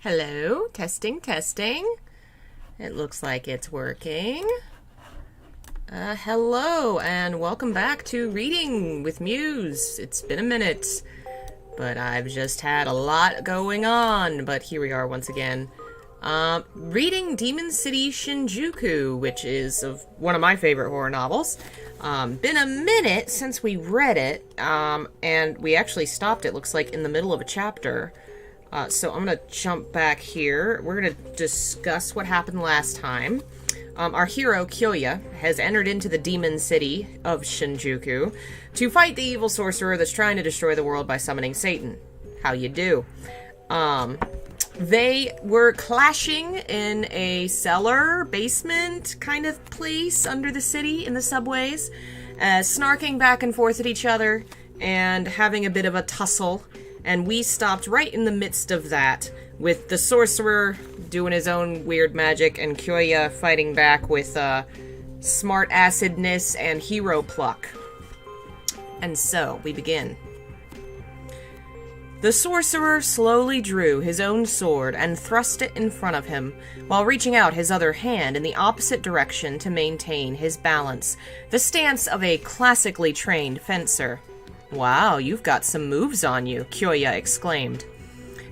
Hello, testing, testing. It looks like it's working. Hello, and welcome back to Reading with Muse. It's been a minute, but I've just had a lot going on, but here we are once again. Reading Demon City Shinjuku, which is one of my favorite horror novels. Been a minute since we read it, and we actually stopped, it looks like, in the middle of a chapter. So I'm going to jump back here. We're going to discuss what happened last time. Our hero, Kyoya, has entered into the demon city of Shinjuku to fight the evil sorcerer that's trying to destroy the world by summoning Satan. How you do? They were clashing in a cellar, basement kind of place under the city in the subways, snarking back and forth at each other and having a bit of a tussle. And we stopped right in the midst of that, with the sorcerer doing his own weird magic and Kyoya fighting back with smart acidness and hero pluck. And so, we begin. The sorcerer slowly drew his own sword and thrust it in front of him, while reaching out his other hand in the opposite direction to maintain his balance, the stance of a classically trained fencer. "Wow, you've got some moves on you," Kyoya exclaimed.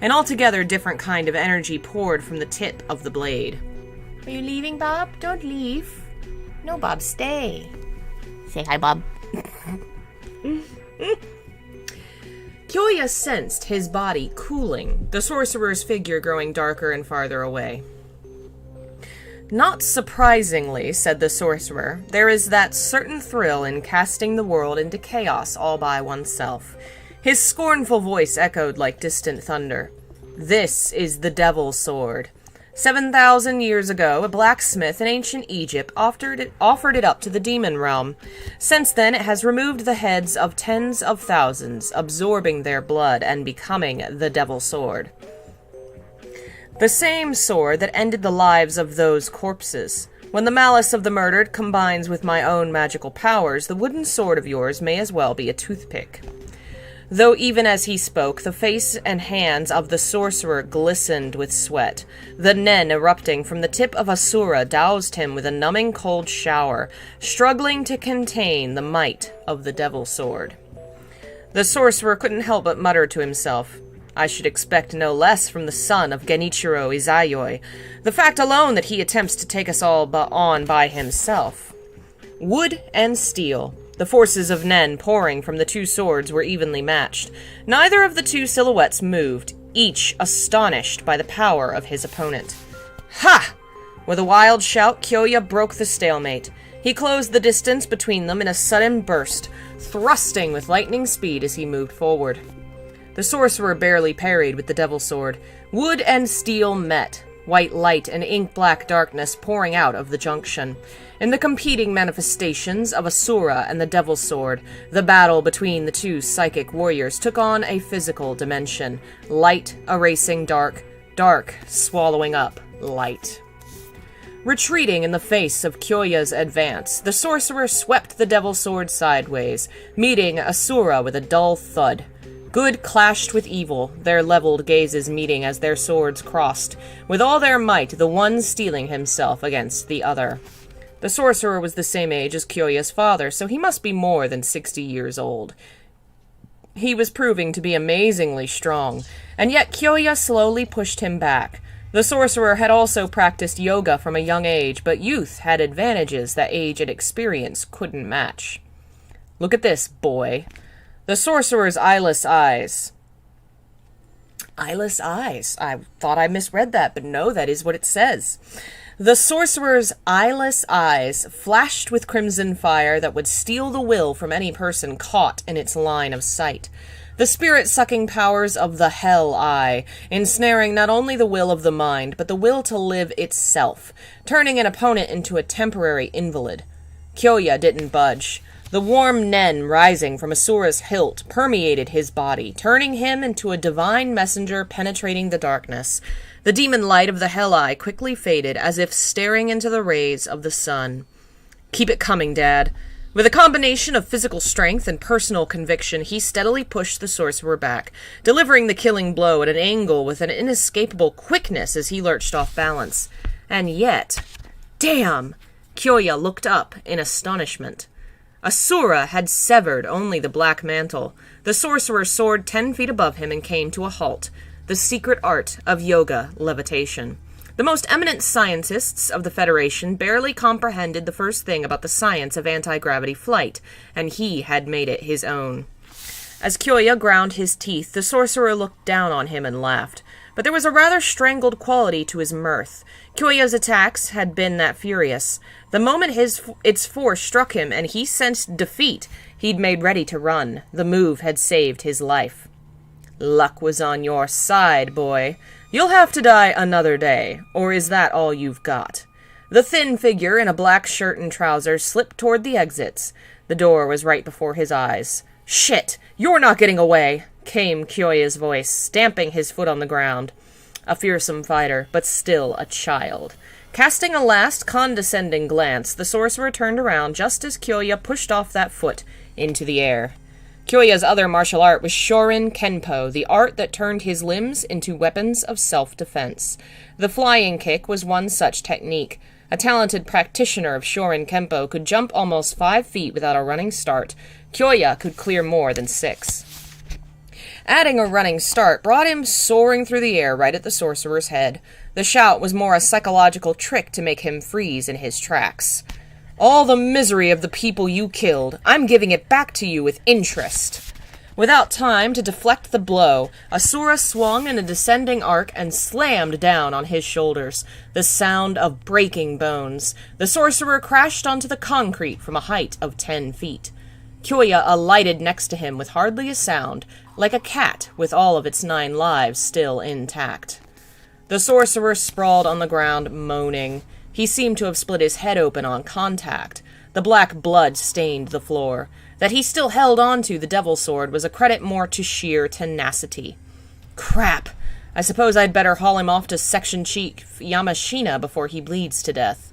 An altogether different kind of energy poured from the tip of the blade. "Are you leaving, Bob? Don't leave." "No, Bob, stay." "Say hi, Bob." Kyoya sensed his body cooling, the sorcerer's figure growing darker and farther away. "Not surprisingly," said the sorcerer, "there is that certain thrill in casting the world into chaos all by oneself." His scornful voice echoed like distant thunder. "This is the Devil's Sword. 7,000 years ago, a blacksmith in ancient Egypt offered it up to the demon realm. Since then, it has removed the heads of tens of thousands, absorbing their blood and becoming the Devil's Sword. The same sword that ended the lives of those corpses. When the malice of the murdered combines with my own magical powers, the wooden sword of yours may as well be a toothpick." Though even as he spoke, the face and hands of the sorcerer glistened with sweat. The nen erupting from the tip of Asura doused him with a numbing cold shower, struggling to contain the might of the Devil's Sword. The sorcerer couldn't help but mutter to himself, "I should expect no less from the son of Genichiro Izayoi. The fact alone that he attempts to take us all on by himself." Wood and steel. The forces of Nen pouring from the two swords were evenly matched. Neither of the two silhouettes moved, each astonished by the power of his opponent. "Ha!" With a wild shout, Kyoya broke the stalemate. He closed the distance between them in a sudden burst, thrusting with lightning speed as he moved forward. The sorcerer barely parried with the Devil's Sword. Wood and steel met, white light and ink-black darkness pouring out of the junction. In the competing manifestations of Asura and the Devil's Sword, the battle between the two psychic warriors took on a physical dimension. Light erasing dark, dark swallowing up light. Retreating in the face of Kyoya's advance, the sorcerer swept the Devil's Sword sideways, meeting Asura with a dull thud. Good clashed with evil, their leveled gazes meeting as their swords crossed, with all their might, the one steeling himself against the other. The sorcerer was the same age as Kyoya's father, so he must be more than 60 years old. He was proving to be amazingly strong, and yet Kyoya slowly pushed him back. The sorcerer had also practiced yoga from a young age, but youth had advantages that age and experience couldn't match. "Look at this, boy." The sorcerer's eyeless eyes. Eyeless eyes. I thought I misread that, but no, that is what it says. The sorcerer's eyeless eyes flashed with crimson fire that would steal the will from any person caught in its line of sight. The spirit-sucking powers of the Hell Eye, ensnaring not only the will of the mind, but the will to live itself, turning an opponent into a temporary invalid. Kyoya didn't budge. The warm nen rising from Asura's hilt permeated his body, turning him into a divine messenger penetrating the darkness. The demon light of the Hell Eye quickly faded, as if staring into the rays of the sun. "Keep it coming, Dad." With a combination of physical strength and personal conviction, he steadily pushed the sorcerer back, delivering the killing blow at an angle with an inescapable quickness as he lurched off balance. And yet... Damn! Kyoya looked up in astonishment. Asura had severed only the black mantle. The sorcerer soared 10 feet above him and came to a halt. The secret art of yoga levitation. The most eminent scientists of the Federation barely comprehended the first thing about the science of anti-gravity flight, and he had made it his own. As Kyoya ground his teeth, the sorcerer looked down on him and laughed. But there was a rather strangled quality to his mirth. Kyoya's attacks had been that furious. The moment its force struck him and he sensed defeat, he'd made ready to run. The move had saved his life. Luck was on your side, boy. You'll have to die another day, or is that all you've got? The thin figure in a black shirt and trousers slipped toward the exits. The door was right before his eyes. Shit! You're not getting away! Came Kyoya's voice, stamping his foot on the ground. A fearsome fighter, but still a child. Casting a last condescending glance, the sorcerer turned around just as Kyoya pushed off that foot into the air. Kyoya's other martial art was Shorin Kenpo, the art that turned his limbs into weapons of self-defense. The flying kick was one such technique. A talented practitioner of Shorin Kenpo could jump almost 5 feet without a running start. Kyoya could clear more than 6. Adding a running start brought him soaring through the air right at the sorcerer's head. The shout was more a psychological trick to make him freeze in his tracks. All the misery of the people you killed, I'm giving it back to you with interest. Without time to deflect the blow, Asura swung in a descending arc and slammed down on his shoulders, the sound of breaking bones. The sorcerer crashed onto the concrete from a height of 10 feet. Kyoya alighted next to him with hardly a sound, like a cat with all of its 9 lives still intact. The sorcerer sprawled on the ground, moaning. He seemed to have split his head open on contact. The black blood stained the floor. That he still held on to the devil sword was a credit more to sheer tenacity. Crap! I suppose I'd better haul him off to Section Chief Yamashina before he bleeds to death.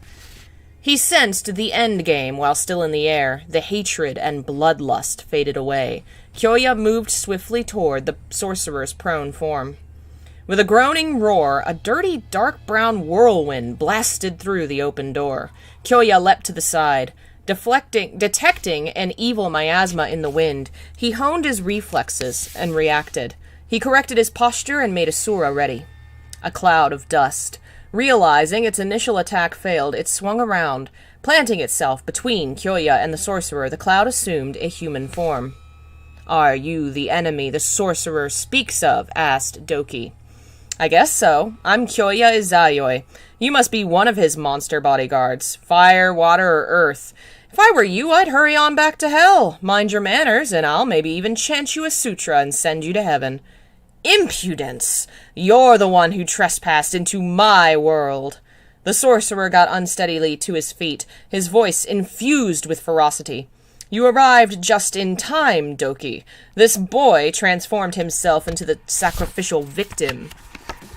He sensed the end game while still in the air. The hatred and bloodlust faded away. Kyoya moved swiftly toward the sorcerer's prone form. With a groaning roar, a dirty, dark brown whirlwind blasted through the open door. Kyoya leapt to the side. Detecting an evil miasma in the wind, he honed his reflexes and reacted. He corrected his posture and made Asura ready. A cloud of dust. Realizing its initial attack failed, it swung around. Planting itself between Kyoya and the sorcerer, the cloud assumed a human form. Are you the enemy the sorcerer speaks of? Asked Doki. I guess so. I'm Kyoya Izayoi. You must be one of his monster bodyguards. Fire, water, or earth. If I were you, I'd hurry on back to hell. Mind your manners, and I'll maybe even chant you a sutra and send you to heaven. Impudence! You're the one who trespassed into my world. The sorcerer got unsteadily to his feet, his voice infused with ferocity. You arrived just in time, Doki. This boy transformed himself into the sacrificial victim.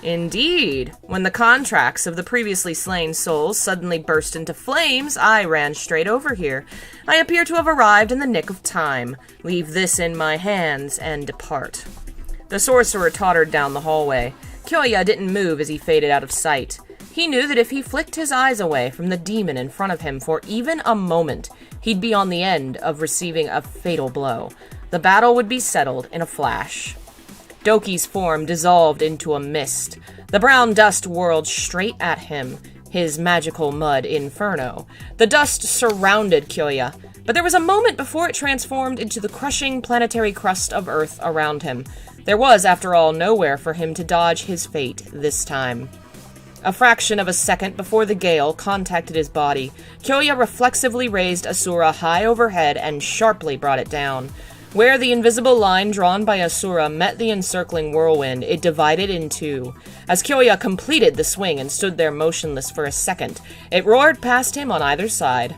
Indeed. When the contracts of the previously slain souls suddenly burst into flames, I ran straight over here. I appear to have arrived in the nick of time. Leave this in my hands and depart. The sorcerer tottered down the hallway. Kyoya didn't move as he faded out of sight. He knew that if he flicked his eyes away from the demon in front of him for even a moment, he'd be on the end of receiving a fatal blow. The battle would be settled in a flash. Doki's form dissolved into a mist. The brown dust whirled straight at him, his magical mud inferno. The dust surrounded Kyoya, but there was a moment before it transformed into the crushing planetary crust of Earth around him. There was, after all, nowhere for him to dodge his fate this time. A fraction of a second before the gale contacted his body, Kyoya reflexively raised Asura high overhead and sharply brought it down. Where the invisible line drawn by Asura met the encircling whirlwind, it divided in two. As Kyoya completed the swing and stood there motionless for a second, it roared past him on either side,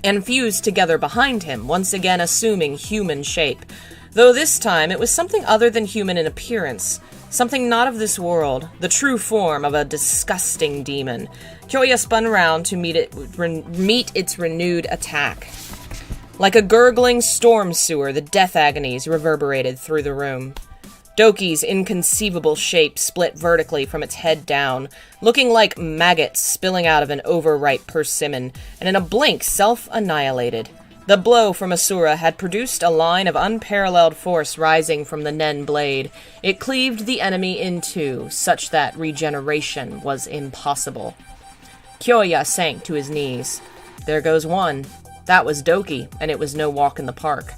and fused together behind him, once again assuming human shape. Though this time it was something other than human in appearance, something not of this world, the true form of a disgusting demon. Kyoya spun around to meet its renewed attack. Like a gurgling storm sewer, the death agonies reverberated through the room. Doki's inconceivable shape split vertically from its head down, looking like maggots spilling out of an overripe persimmon, and in a blink self-annihilated. The blow from Asura had produced a line of unparalleled force rising from the Nen blade. It cleaved the enemy in two, such that regeneration was impossible. Kyoya sank to his knees. There goes one. That was Doki, and it was no walk in the park.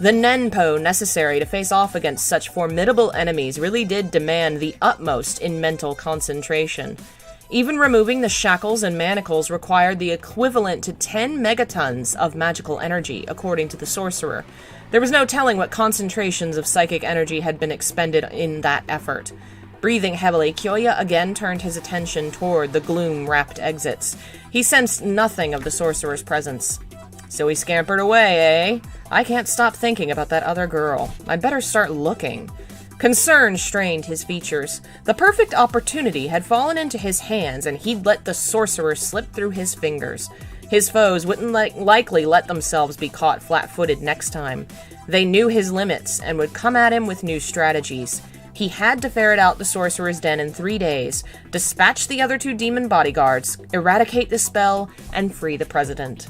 The Nenpo necessary to face off against such formidable enemies really did demand the utmost in mental concentration. Even removing the shackles and manacles required the equivalent to 10 megatons of magical energy, according to the sorcerer. There was no telling what concentrations of psychic energy had been expended in that effort. Breathing heavily, Kyoya again turned his attention toward the gloom-wrapped exits. He sensed nothing of the sorcerer's presence. So he scampered away, eh? I can't stop thinking about that other girl. I'd better start looking. Concern strained his features. The perfect opportunity had fallen into his hands, and he'd let the sorcerer slip through his fingers. His foes wouldn't likely let themselves be caught flat-footed next time. They knew his limits, and would come at him with new strategies. He had to ferret out the sorcerer's den in 3 days, dispatch the other 2 demon bodyguards, eradicate the spell, and free the president.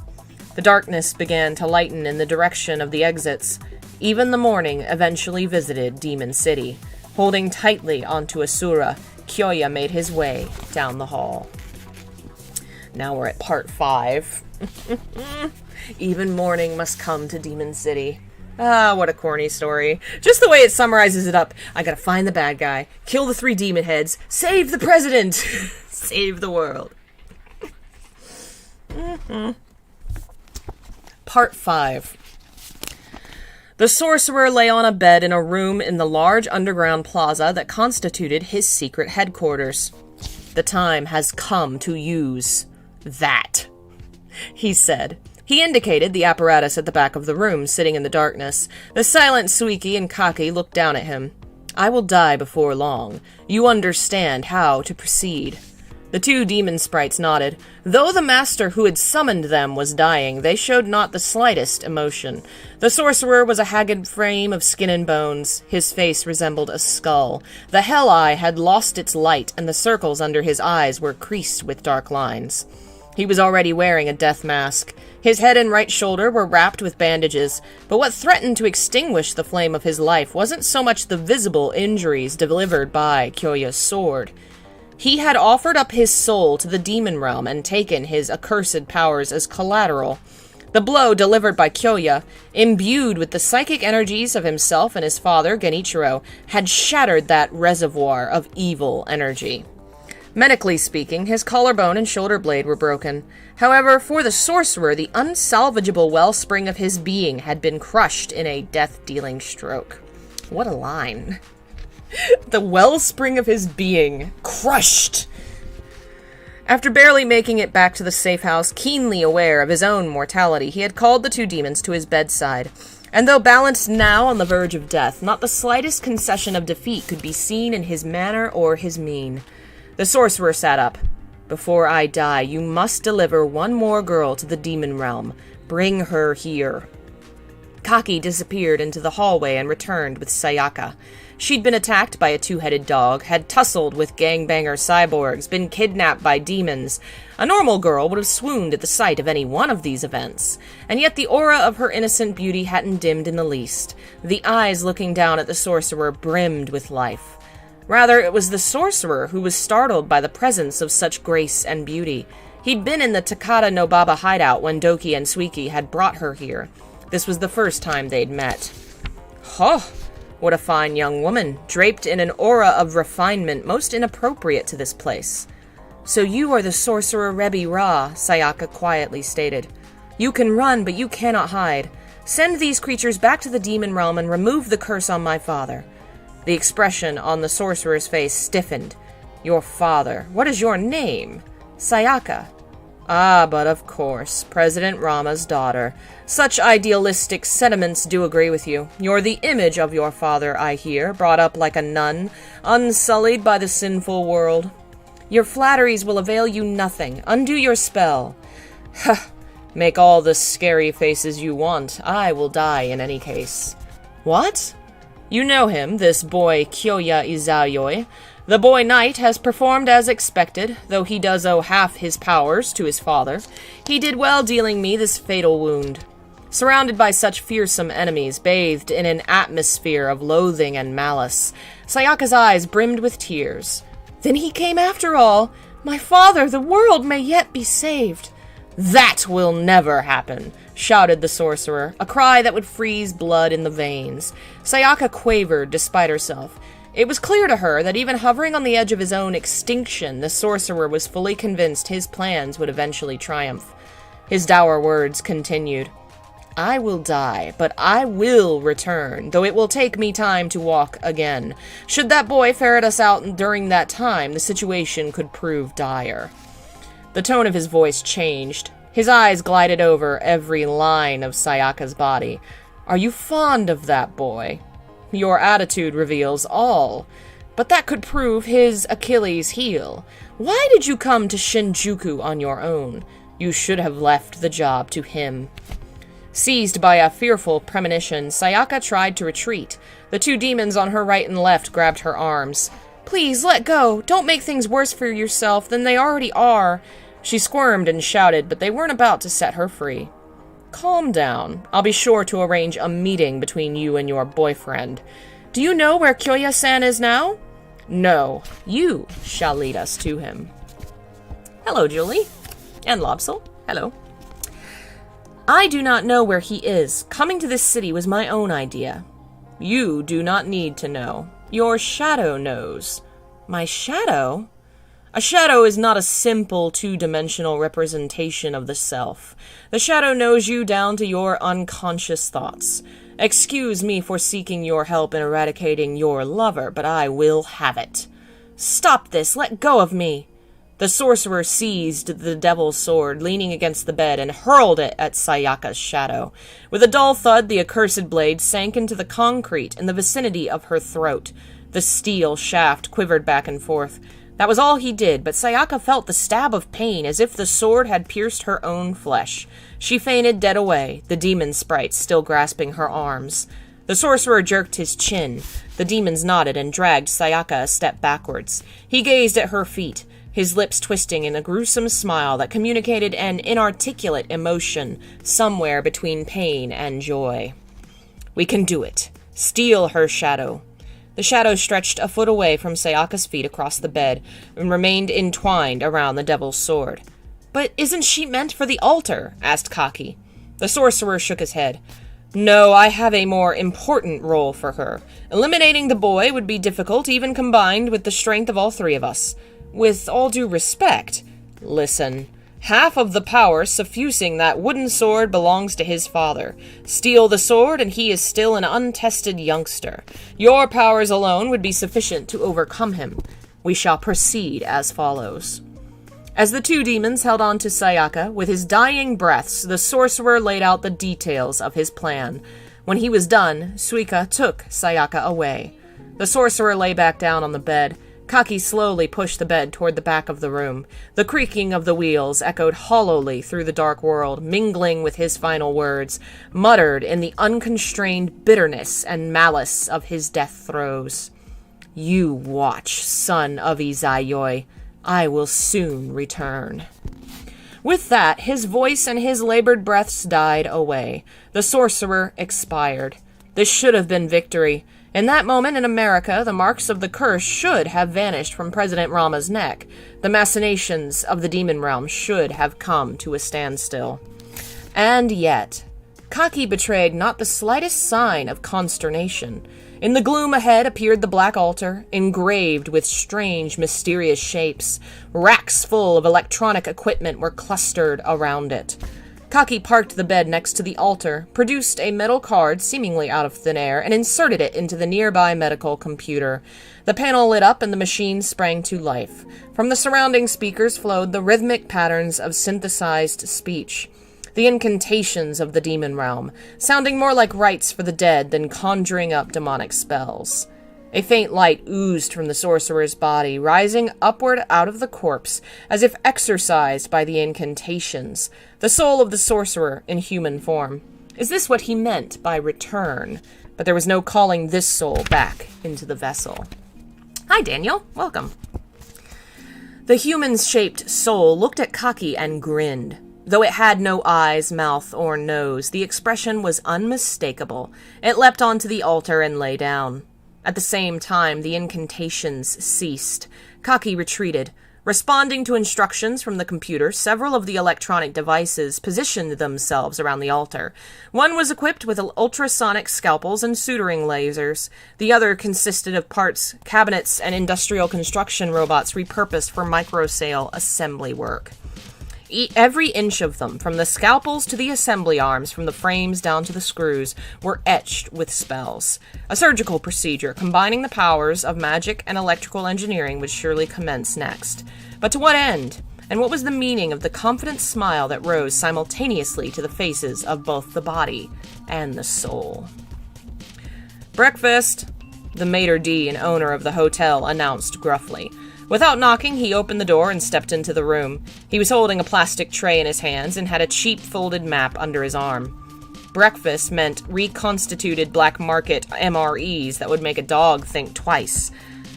The darkness began to lighten in the direction of the exits. Even the morning eventually visited Demon City. Holding tightly onto Asura, Kyoya made his way down the hall. Now we're at part 5. Even morning must come to Demon City. Ah, what a corny story. Just the way it summarizes it up. I gotta find the bad guy, kill the 3 demon heads, save the president, save the world. Part 5. The sorcerer lay on a bed in a room in the large underground plaza that constituted his secret headquarters. The time has come to use that, he said. He indicated the apparatus at the back of the room, sitting in the darkness. The silent Suiki and Kaki looked down at him. I will die before long. You understand how to proceed. The 2 demon sprites nodded. Though the master who had summoned them was dying, they showed not the slightest emotion. The sorcerer was a haggard frame of skin and bones. His face resembled a skull. The hell eye had lost its light, and the circles under his eyes were creased with dark lines. He was already wearing a death mask. His head and right shoulder were wrapped with bandages, but what threatened to extinguish the flame of his life wasn't so much the visible injuries delivered by Kyoya's sword. He had offered up his soul to the demon realm and taken his accursed powers as collateral. The blow delivered by Kyoya, imbued with the psychic energies of himself and his father, Genichiro, had shattered that reservoir of evil energy. Medically speaking, his collarbone and shoulder blade were broken. However, for the sorcerer, the unsalvageable wellspring of his being had been crushed in a death-dealing stroke. What a line. The wellspring of his being crushed. After barely making it back to the safe house, keenly aware of his own mortality, he had called the 2 demons to his bedside. And though balanced now on the verge of death, not the slightest concession of defeat could be seen in his manner or his mien. The sorcerer sat up. Before I die, you must deliver one more girl to the demon realm. Bring her here. Kaki disappeared into the hallway and returned with Sayaka. She'd been attacked by a 2-headed dog, had tussled with gangbanger cyborgs, been kidnapped by demons. A normal girl would have swooned at the sight of any one of these events, and yet the aura of her innocent beauty hadn't dimmed in the least. The eyes looking down at the sorcerer brimmed with life. Rather, it was the sorcerer who was startled by the presence of such grace and beauty. He'd been in the Takata no Baba hideout when Doki and Suiki had brought her here. This was the first time they'd met. Huh! What a fine young woman, draped in an aura of refinement most inappropriate to this place. So you are the sorcerer Rebi Ra, Sayaka quietly stated. You can run, but you cannot hide. Send these creatures back to the demon realm and remove the curse on my father. The expression on the sorcerer's face stiffened. Your father. What is your name? Sayaka. Ah, but of course, President Rama's daughter. Such idealistic sentiments do agree with you. You're the image of your father, I hear, brought up like a nun, unsullied by the sinful world. Your flatteries will avail you nothing. Undo your spell. Huh. Make all the scary faces you want. I will die in any case. What? You know him, this boy Kyoya Izayoi. The boy knight has performed as expected, though he does owe half his powers to his father. He did well dealing me this fatal wound. Surrounded by such fearsome enemies, bathed in an atmosphere of loathing and malice, Sayaka's eyes brimmed with tears. Then he came after all. My father, the world may yet be saved. That will never happen, shouted the sorcerer, a cry that would freeze blood in the veins. Sayaka quavered despite herself. It was clear to her that even hovering on the edge of his own extinction, the sorcerer was fully convinced his plans would eventually triumph. His dour words continued. I will die, but I will return, though it will take me time to walk again. Should that boy ferret us out during that time, the situation could prove dire. The tone of his voice changed. His eyes glided over every line of Sayaka's body. Are you fond of that boy? Your attitude reveals all. But that could prove his Achilles' heel. Why did you come to Shinjuku on your own? You should have left the job to him. Seized by a fearful premonition, Sayaka tried to retreat. The two demons on her right and left grabbed her arms. Please, let go. Don't make things worse for yourself than they already are. She squirmed and shouted, but they weren't about to set her free. Calm down. I'll be sure to arrange a meeting between you and your boyfriend. Do you know where Kyoya-san is now? No. You shall lead us to him. Hello, Julie. And Lobsel. Hello. I do not know where he is. Coming to this city was my own idea. You do not need to know. Your shadow knows. My shadow? A shadow is not a simple two-dimensional representation of the self. The shadow knows you down to your unconscious thoughts. Excuse me for seeking your help in eradicating your lover, but I will have it. Stop this! Let go of me! The sorcerer seized the devil's sword, leaning against the bed, and hurled it at Sayaka's shadow. With a dull thud, the accursed blade sank into the concrete in the vicinity of her throat. The steel shaft quivered back and forth. That was all he did, but Sayaka felt the stab of pain as if the sword had pierced her own flesh. She fainted dead away, the demon sprite still grasping her arms. The sorcerer jerked his chin. The demons nodded and dragged Sayaka a step backwards. He gazed at her feet, his lips twisting in a gruesome smile that communicated an inarticulate emotion somewhere between pain and joy. We can do it. Steal her shadow. The shadow stretched a foot away from Sayaka's feet across the bed and remained entwined around the devil's sword. But isn't she meant for the altar? Asked Kaki. The sorcerer shook his head. No, I have a more important role for her. Eliminating the boy would be difficult, even combined with the strength of all three of us. With all due respect, listen. Half of the power suffusing that wooden sword belongs to his father. Steal the sword, and he is still an untested youngster. Your powers alone would be sufficient to overcome him. We shall proceed as follows. As the two demons held on to Sayaka, with his dying breaths, the sorcerer laid out the details of his plan. When he was done, Suika took Sayaka away. The sorcerer lay back down on the bed. Kaki slowly pushed the bed toward the back of the room. The creaking of the wheels echoed hollowly through the dark world, mingling with his final words, muttered in the unconstrained bitterness and malice of his death throes. You watch, son of Izayoi. I will soon return. With that, his voice and his labored breaths died away. The sorcerer expired. This should have been victory. In that moment in America, the marks of the curse should have vanished from President Rama's neck. The machinations of the demon realm should have come to a standstill. And yet, Kaki betrayed not the slightest sign of consternation. In the gloom ahead appeared the black altar, engraved with strange, mysterious shapes. Racks full of electronic equipment were clustered around it. Kaki parked the bed next to the altar, produced a metal card seemingly out of thin air, and inserted it into the nearby medical computer. The panel lit up and the machine sprang to life. From the surrounding speakers flowed the rhythmic patterns of synthesized speech. The incantations of the demon realm, sounding more like rites for the dead than conjuring up demonic spells. A faint light oozed from the sorcerer's body, rising upward out of the corpse, as if exorcised by the incantations. The soul of the sorcerer in human form. Is this what he meant by return? But there was no calling this soul back into the vessel. Hi, Daniel. Welcome. The human-shaped soul looked at Kaki and grinned. Though it had no eyes, mouth, or nose, the expression was unmistakable. It leapt onto the altar and lay down. At the same time, the incantations ceased. Kaki retreated. Responding to instructions from the computer, several of the electronic devices positioned themselves around the altar. One was equipped with ultrasonic scalpels and suturing lasers. The other consisted of parts, cabinets, and industrial construction robots repurposed for microscale assembly work. Every inch of them, from the scalpels to the assembly arms, from the frames down to the screws, were etched with spells. A surgical procedure combining the powers of magic and electrical engineering would surely commence next. But to what end? And what was the meaning of the confident smile that rose simultaneously to the faces of both the body and the soul? "Breakfast," the maitre d' and owner of the hotel announced gruffly. Without knocking, he opened the door and stepped into the room. He was holding a plastic tray in his hands and had a cheap folded map under his arm. Breakfast meant reconstituted black market MREs that would make a dog think twice.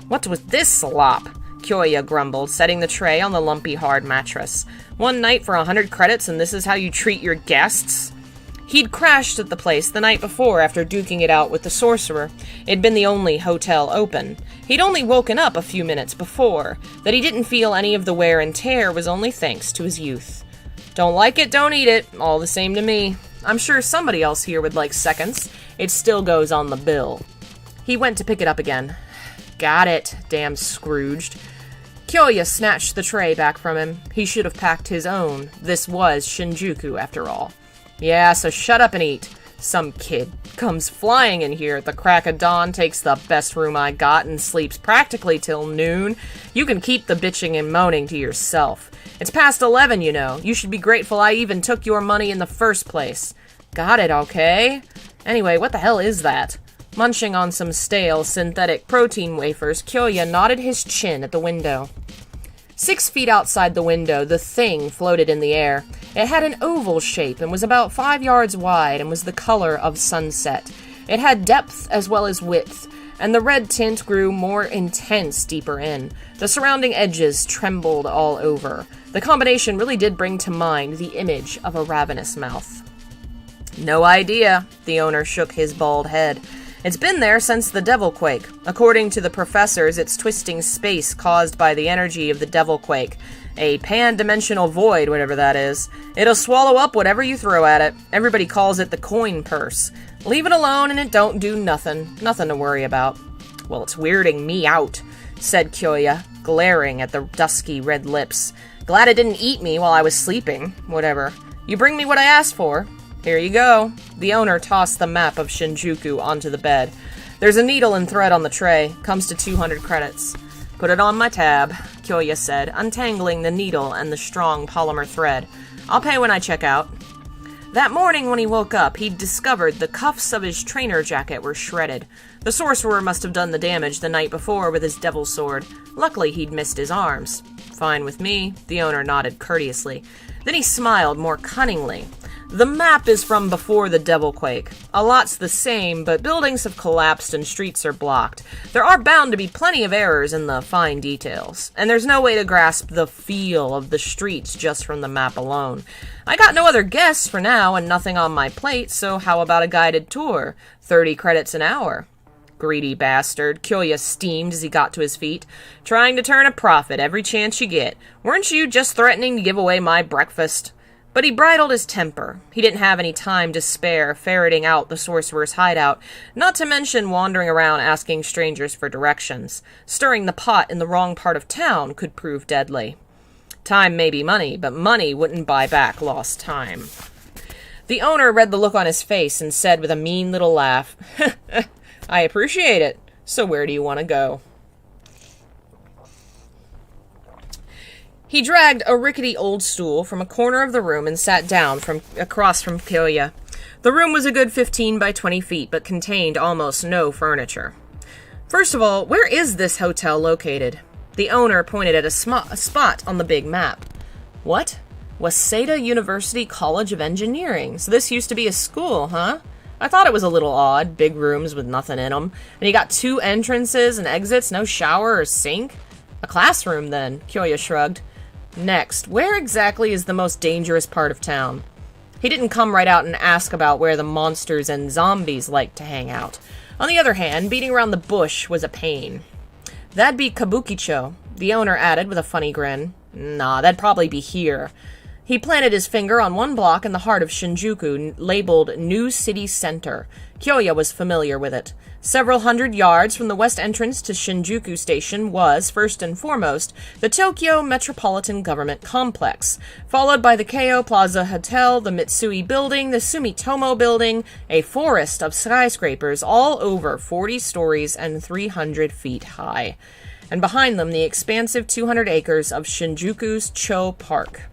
"What was this slop?" Kyoya grumbled, setting the tray on the lumpy hard mattress. "One night for 100 credits and this is how you treat your guests?" He'd crashed at the place the night before after duking it out with the sorcerer. It'd been the only hotel open. He'd only woken up a few minutes before. That he didn't feel any of the wear and tear was only thanks to his youth. "Don't like it, don't eat it. All the same to me. I'm sure somebody else here would like seconds. It still goes on the bill." He went to pick it up again. "Got it, damn Scrooged." Kyoya snatched the tray back from him. He should have packed his own. This was Shinjuku, after all. "Yeah, so shut up and eat. Some kid comes flying in here at the crack of dawn, takes the best room I got, and sleeps practically till noon. You can keep the bitching and moaning to yourself. It's past 11, you know. You should be grateful I even took your money in the first place." "Got it, okay? Anyway, what the hell is that?" Munching on some stale, synthetic protein wafers, Kyoya nodded his chin at the window. 6 feet outside the window, the thing floated in the air. It had an oval shape and was about 5 yards wide and was the color of sunset. It had depth as well as width, and the red tint grew more intense deeper in. The surrounding edges trembled all over. The combination really did bring to mind the image of a ravenous mouth. "No idea," the owner shook his bald head. "It's been there since the Devil Quake. According to the professors, it's twisting space caused by the energy of the Devil Quake. A pan-dimensional void, whatever that is. It'll swallow up whatever you throw at it. Everybody calls it the coin purse. Leave it alone and it don't do nothing. Nothing to worry about." "Well, it's weirding me out," said Kyoya, glaring at the dusky red lips. "Glad it didn't eat me while I was sleeping. Whatever. You bring me what I asked for. Here you go." The owner tossed the map of Shinjuku onto the bed. "There's a needle and thread on the tray. Comes to 200 credits. "Put it on my tab," Kyoya said, untangling the needle and the strong polymer thread. "I'll pay when I check out." That morning when he woke up, he'd discovered the cuffs of his trainer jacket were shredded. The sorcerer must have done the damage the night before with his devil sword. Luckily, he'd missed his arms. "Fine with me," the owner nodded courteously. Then he smiled more cunningly. "The map is from before the Devil Quake. A lot's the same, but buildings have collapsed and streets are blocked. There are bound to be plenty of errors in the fine details, and there's no way to grasp the feel of the streets just from the map alone. I got no other guests for now and nothing on my plate, so how about a guided tour? 30 credits an hour." "Greedy bastard," Kyoya steamed as he got to his feet. "Trying to turn a profit every chance you get. Weren't you just threatening to give away my breakfast?" But he bridled his temper. He didn't have any time to spare ferreting out the sorcerer's hideout, not to mention wandering around asking strangers for directions. Stirring the pot in the wrong part of town could prove deadly. Time may be money, but money wouldn't buy back lost time. The owner read the look on his face and said with a mean little laugh, "I appreciate it. So where do you want to go?" He dragged a rickety old stool from a corner of the room and sat down across from Kyoya. The room was a good 15 by 20 feet, but contained almost no furniture. First of all, where is this hotel located? The owner pointed at a spot on the big map. What? Waseda University College of Engineering. So this used to be a school, huh? I thought it was a little odd. Big rooms with nothing in them. And you got 2 entrances and exits, no shower or sink? A classroom, then, Kyoya shrugged. Next, where exactly is the most dangerous part of town? He didn't come right out and ask about where the monsters and zombies like to hang out. On the other hand, beating around the bush was a pain. That'd be Kabukicho, the owner added with a funny grin. Nah, that'd probably be here. He planted his finger on one block in the heart of Shinjuku, labeled New City Center. Kyoya was familiar with it. Several hundred yards from the west entrance to Shinjuku Station was, first and foremost, the Tokyo Metropolitan Government Complex, followed by the Keio Plaza Hotel, the Mitsui Building, the Sumitomo Building, a forest of skyscrapers all over 40 stories and 300 feet high. And behind them, the expansive 200 acres of Shinjuku's Cho Park.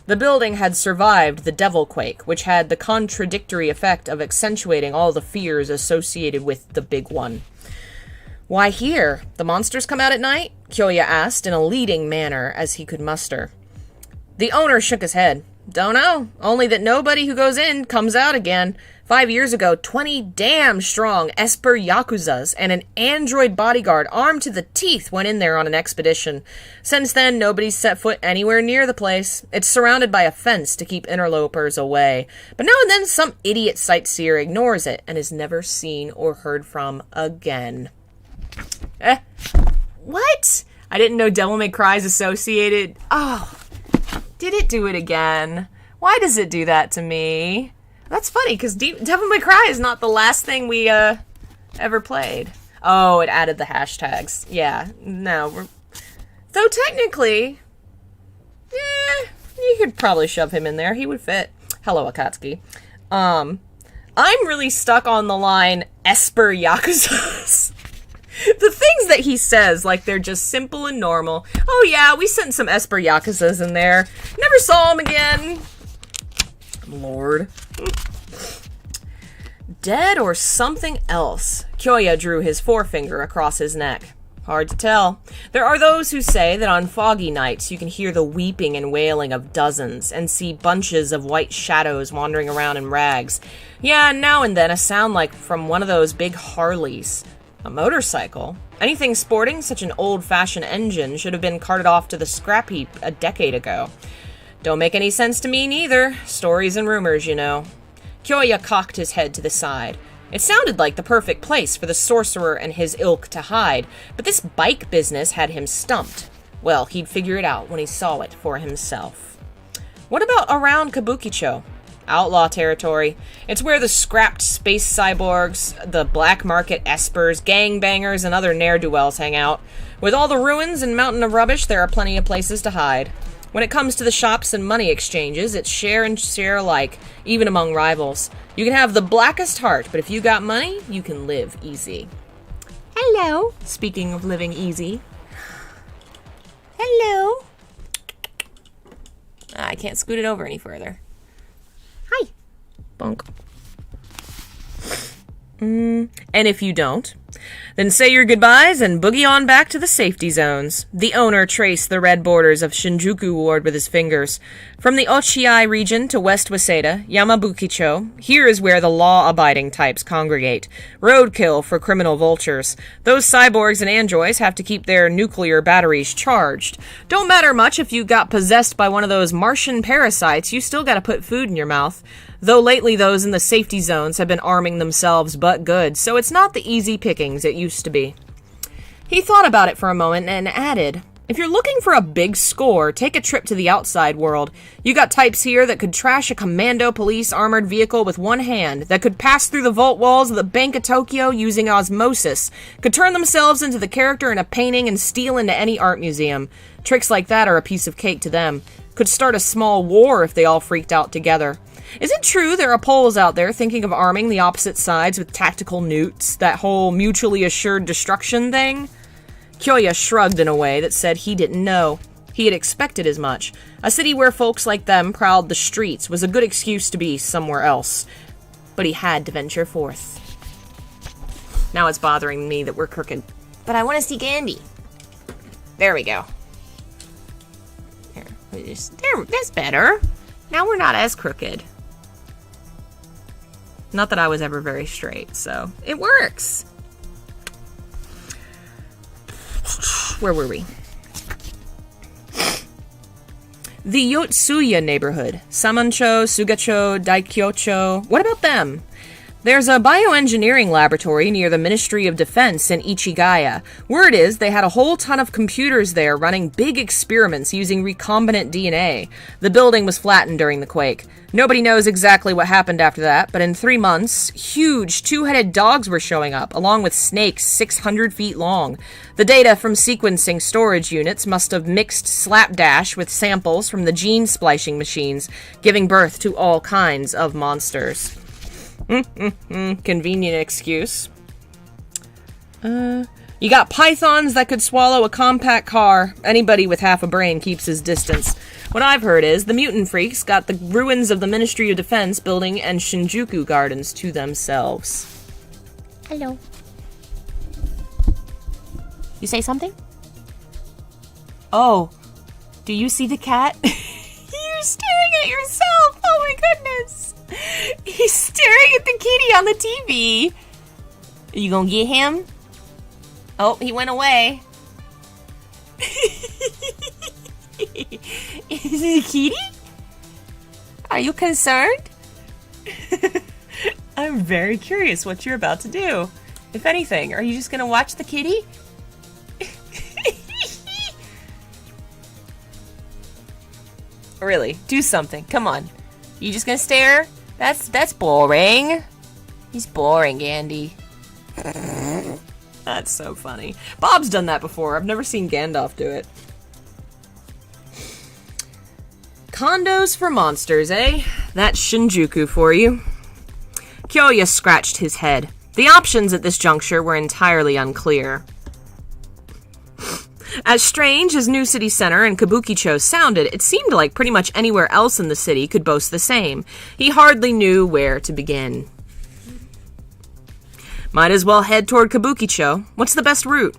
The building had survived the Devil Quake, which had the contradictory effect of accentuating all the fears associated with the big one. Why here? The monsters come out at night? Kyoya asked in a leading manner as he could muster. The owner shook his head. Don't know. Only that nobody who goes in comes out again. 5 years ago, 20 damn strong Esper Yakuzas and an android bodyguard armed to the teeth went in there on an expedition. Since then, nobody's set foot anywhere near the place. It's surrounded by a fence to keep interlopers away. But now and then, some idiot sightseer ignores it and is never seen or heard from again. What? I didn't know Devil May Cry is associated. Oh, did it do it again? Why does it do that to me? That's funny, because Devil May Cry is not the last thing we ever played. Oh, it added the hashtags. Yeah, no. Though technically, you could probably shove him in there. He would fit. Hello, Akatsuki. I'm really stuck on the line, Esper Yakuzas. The things that he says, like they're just simple and normal. Oh yeah, we sent some Esper Yakuzas in there. Never saw him again. Lord. Dead or something else? Kyoya drew his forefinger across his neck. Hard to tell. There are those who say that on foggy nights you can hear the weeping and wailing of dozens and see bunches of white shadows wandering around in rags. Yeah, and now and then a sound like from one of those big Harleys. A motorcycle? Anything sporting such an old-fashioned engine should have been carted off to the scrap heap a decade ago. Don't make any sense to me neither. Stories and rumors, you know. Kyoya cocked his head to the side. It sounded like the perfect place for the sorcerer and his ilk to hide, but this bike business had him stumped. Well, he'd figure it out when he saw it for himself. What about around Kabukicho? Outlaw territory. It's where the scrapped space cyborgs, the black market espers, gangbangers, and other ne'er-do-wells hang out. With all the ruins and mountain of rubbish, there are plenty of places to hide. When it comes to the shops and money exchanges, it's share and share alike, even among rivals. You can have the blackest heart, but if you got money, you can live easy. Hello. Speaking of living easy. Hello. I can't scoot it over any further. Hi. Bonk. And if you don't, then say your goodbyes and boogie on back to the safety zones. The owner traced the red borders of Shinjuku Ward with his fingers. From the Ochiai region to West Waseda, Yamabukicho, here is where the law-abiding types congregate. Roadkill for criminal vultures. Those cyborgs and androids have to keep their nuclear batteries charged. Don't matter much if you got possessed by one of those Martian parasites, you still gotta put food in your mouth. Though lately those in the safety zones have been arming themselves but good, so it's not the easy pickings it used to be. He thought about it for a moment and added, if you're looking for a big score, take a trip to the outside world. You got types here that could trash a commando police armored vehicle with one hand, that could pass through the vault walls of the Bank of Tokyo using osmosis, could turn themselves into the character in a painting and steal into any art museum. Tricks like that are a piece of cake to them. Could start a small war if they all freaked out together. Is it true there are Poles out there thinking of arming the opposite sides with tactical newts, that whole mutually assured destruction thing? Kyoya shrugged in a way that said he didn't know. He had expected as much. A city where folks like them prowled the streets was a good excuse to be somewhere else. But he had to venture forth. Now it's bothering me that we're crooked. But I want to see Gandhi. There we go. There, that's better. Now we're not as crooked. Not that I was ever very straight, so it works. Where were we? The Yotsuya neighborhood. Samancho, Sugacho, Daikyocho. What about them? There's a bioengineering laboratory near the Ministry of Defense in Ichigaya. Word is they had a whole ton of computers there running big experiments using recombinant DNA. The building was flattened during the quake. Nobody knows exactly what happened after that, but in 3 months, huge two-headed dogs were showing up, along with snakes 600 feet long. The data from sequencing storage units must have mixed slapdash with samples from the gene splicing machines, giving birth to all kinds of monsters. Convenient excuse. You got pythons that could swallow a compact car. Anybody with half a brain keeps his distance. What I've heard is the mutant freaks got the ruins of the Ministry of Defense building and Shinjuku gardens to themselves. Hello. You say something? Oh, do you see the cat? You're staring at yourself. Oh my goodness. He's staring at the kitty on the TV. Are you gonna get him? Oh, he went away. Is it a kitty? Are you concerned? I'm very curious what you're about to do. If anything, are you just gonna watch the kitty? Really, do something. Come on. You just gonna stare? That's boring. He's boring, Andy. That's so funny. Bob's done that before. I've never seen Gandalf do it. Condos for monsters, eh? That's Shinjuku for you. Kyoya scratched his head. The options at this juncture were entirely unclear. As strange as New City Center and Kabukicho sounded, it seemed like pretty much anywhere else in the city could boast the same. He hardly knew where to begin. Might as well head toward Kabukicho. What's the best route?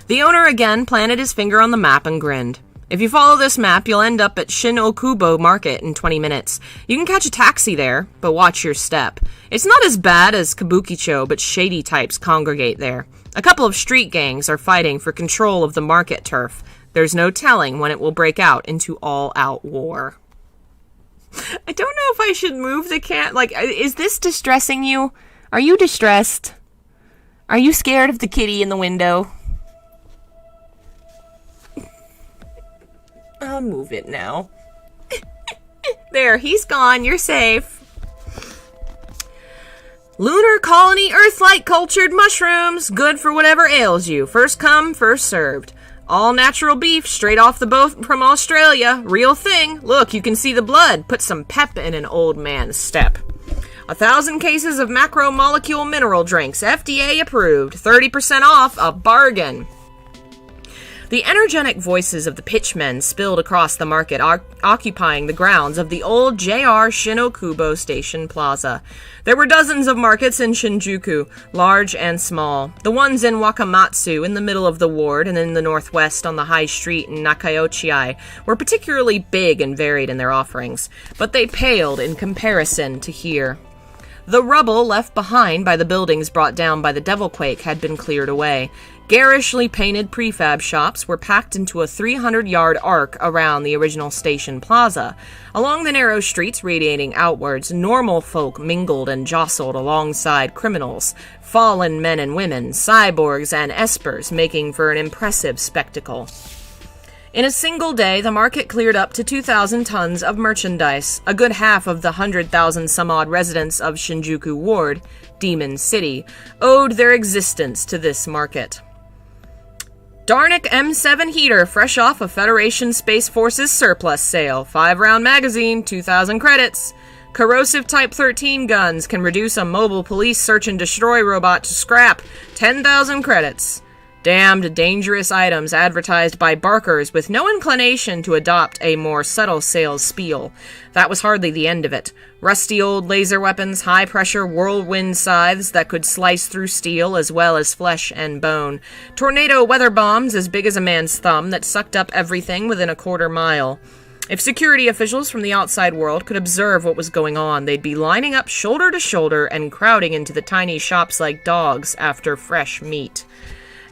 The owner again planted his finger on the map and grinned. If you follow this map, you'll end up at Shinokubo Market in 20 minutes. You can catch a taxi there, but watch your step. It's not as bad as Kabukicho, but shady types congregate there. A couple of street gangs are fighting for control of the market turf. There's no telling when it will break out into all-out war. I don't know if I should move the cat. Like, is this distressing you? Are you distressed? Are you scared of the kitty in the window? I'll move it now. There, he's gone. You're safe. Lunar colony Earthlight cultured mushrooms. Good for whatever ails you. First come, first served. All natural beef straight off the boat from Australia. Real thing. Look, you can see the blood. Put some pep in an old man's step. 1,000 cases of macromolecule mineral drinks. FDA approved. 30% off. A bargain. The energetic voices of the pitchmen spilled across the market, occupying the grounds of the old JR Shinokubo Station Plaza. There were dozens of markets in Shinjuku, large and small. The ones in Wakamatsu, in the middle of the ward, and in the northwest on the high street in Nakayochiai, were particularly big and varied in their offerings, but they paled in comparison to here. The rubble left behind by the buildings brought down by the Devilquake had been cleared away. Garishly painted prefab shops were packed into a 300-yard arc around the original station plaza. Along the narrow streets radiating outwards, normal folk mingled and jostled alongside criminals, fallen men and women, cyborgs and espers, making for an impressive spectacle. In a single day, the market cleared up to 2,000 tons of merchandise. A good half of the 100,000 some odd residents of Shinjuku Ward, Demon City, owed their existence to this market. Darnick M7 heater, fresh off a Federation Space Forces surplus sale. 5-round magazine, 2,000 credits. Corrosive Type 13 guns can reduce a mobile police search and destroy robot to scrap. 10,000 credits. Damned dangerous items advertised by barkers with no inclination to adopt a more subtle sales spiel. That was hardly the end of it. Rusty old laser weapons, high-pressure whirlwind scythes that could slice through steel as well as flesh and bone. Tornado weather bombs as big as a man's thumb that sucked up everything within a quarter mile. If security officials from the outside world could observe what was going on, they'd be lining up shoulder to shoulder and crowding into the tiny shops like dogs after fresh meat.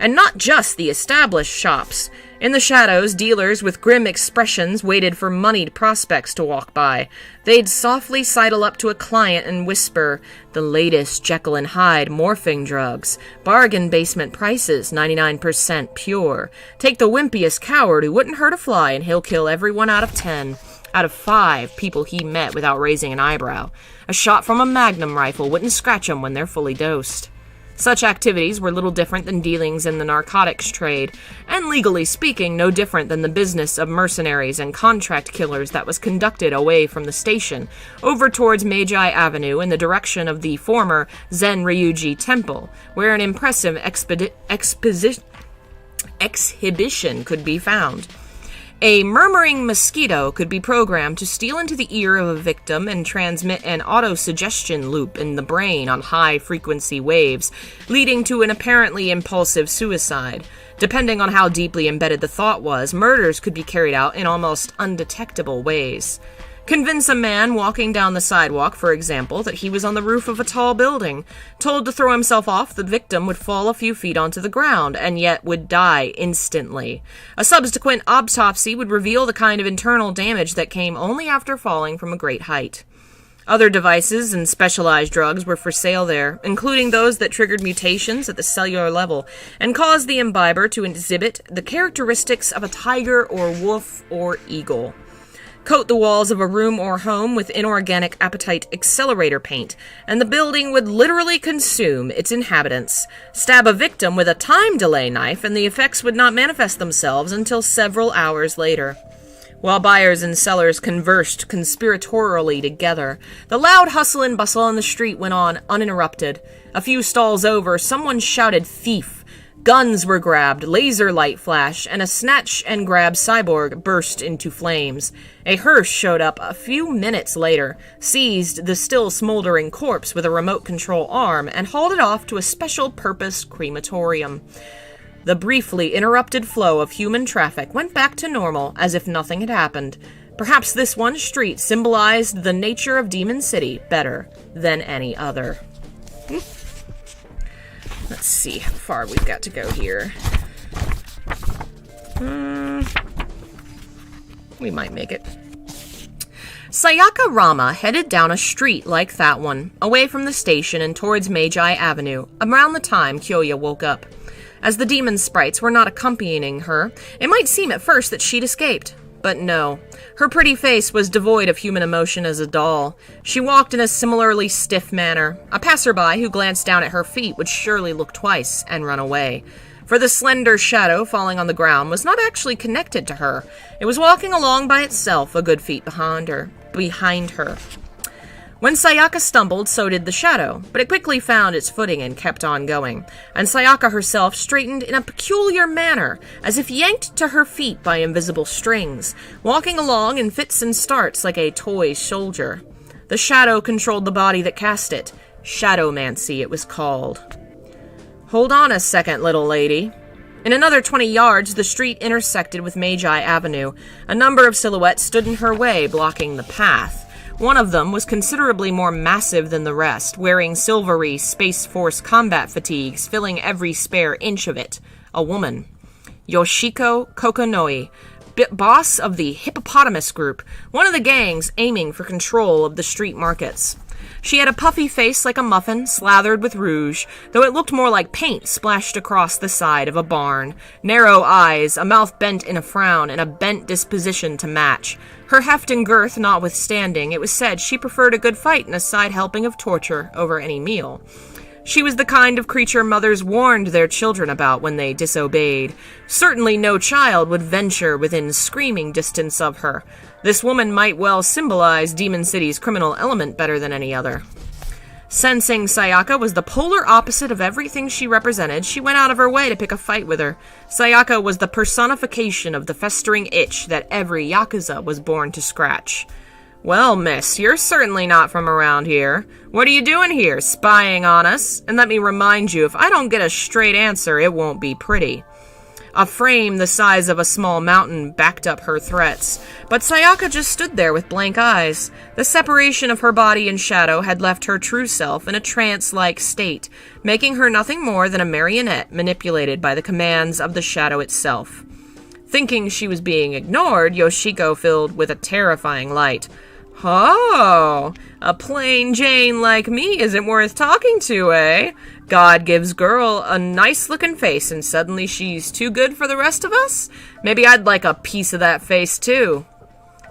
And not just the established shops. In the shadows, dealers with grim expressions waited for moneyed prospects to walk by. They'd softly sidle up to a client and whisper, "The latest Jekyll and Hyde morphing drugs. Bargain basement prices, 99% pure. Take the wimpiest coward who wouldn't hurt a fly and he'll kill every 1 out of 10. Out of 5 people he met without raising an eyebrow. A shot from a magnum rifle wouldn't scratch 'em when they're fully dosed." Such activities were little different than dealings in the narcotics trade, and legally speaking, no different than the business of mercenaries and contract killers that was conducted away from the station, over towards Meiji Avenue in the direction of the former Zen Ryuji Temple, where an impressive exhibition could be found. A murmuring mosquito could be programmed to steal into the ear of a victim and transmit an auto-suggestion loop in the brain on high-frequency waves, leading to an apparently impulsive suicide. Depending on how deeply embedded the thought was, murders could be carried out in almost undetectable ways. Convince a man walking down the sidewalk, for example, that he was on the roof of a tall building. Told to throw himself off, the victim would fall a few feet onto the ground, and yet would die instantly. A subsequent autopsy would reveal the kind of internal damage that came only after falling from a great height. Other devices and specialized drugs were for sale there, including those that triggered mutations at the cellular level, and caused the imbiber to exhibit the characteristics of a tiger or wolf or eagle. Coat the walls of a room or home with inorganic appetite accelerator paint, and the building would literally consume its inhabitants. Stab a victim with a time delay knife, and the effects would not manifest themselves until several hours later. While buyers and sellers conversed conspiratorially together, the loud hustle and bustle on the street went on uninterrupted. A few stalls over, someone shouted "thief." Guns were grabbed, laser light flashed, and a snatch-and-grab cyborg burst into flames. A hearse showed up a few minutes later, seized the still smoldering corpse with a remote control arm, and hauled it off to a special-purpose crematorium. The briefly interrupted flow of human traffic went back to normal as if nothing had happened. Perhaps this one street symbolized the nature of Demon City better than any other. Let's see how far we've got to go here. We might make it. Sayaka Rama headed down a street like that one, away from the station and towards Meiji Avenue, around the time Kyoya woke up. As the demon sprites were not accompanying her, it might seem at first that she'd escaped. But no. Her pretty face was devoid of human emotion as a doll. She walked in a similarly stiff manner. A passerby who glanced down at her feet would surely look twice and run away. For the slender shadow falling on the ground was not actually connected to her. It was walking along by itself a good feet behind her. When Sayaka stumbled, so did the shadow, but it quickly found its footing and kept on going, and Sayaka herself straightened in a peculiar manner, as if yanked to her feet by invisible strings, walking along in fits and starts like a toy soldier. The shadow controlled the body that cast it. Shadowmancy, it was called. "Hold on a second, little lady." In another 20 yards, the street intersected with Meiji Avenue. A number of silhouettes stood in her way, blocking the path. One of them was considerably more massive than the rest, wearing silvery Space Force combat fatigues, filling every spare inch of it. A woman. Yoshiko Kokonoi, boss of the Hippopotamus Group, one of the gangs aiming for control of the street markets. She had a puffy face like a muffin, slathered with rouge, though it looked more like paint splashed across the side of a barn. Narrow eyes, a mouth bent in a frown, and a bent disposition to match. Her heft and girth notwithstanding, it was said she preferred a good fight and a side helping of torture over any meal. She was the kind of creature mothers warned their children about when they disobeyed. Certainly no child would venture within screaming distance of her. This woman might well symbolize Demon City's criminal element better than any other. Sensing Sayaka was the polar opposite of everything she represented, she went out of her way to pick a fight with her. Sayaka was the personification of the festering itch that every Yakuza was born to scratch. "Well, miss, you're certainly not from around here. What are you doing here, spying on us? And let me remind you, if I don't get a straight answer, it won't be pretty." A frame the size of a small mountain backed up her threats, but Sayaka just stood there with blank eyes. The separation of her body and shadow had left her true self in a trance-like state, making her nothing more than a marionette manipulated by the commands of the shadow itself. Thinking she was being ignored, Yoshiko filled with a terrifying light. "Oh, a plain Jane like me isn't worth talking to, eh? God gives girl a nice-looking face, and suddenly she's too good for the rest of us? Maybe I'd like a piece of that face, too."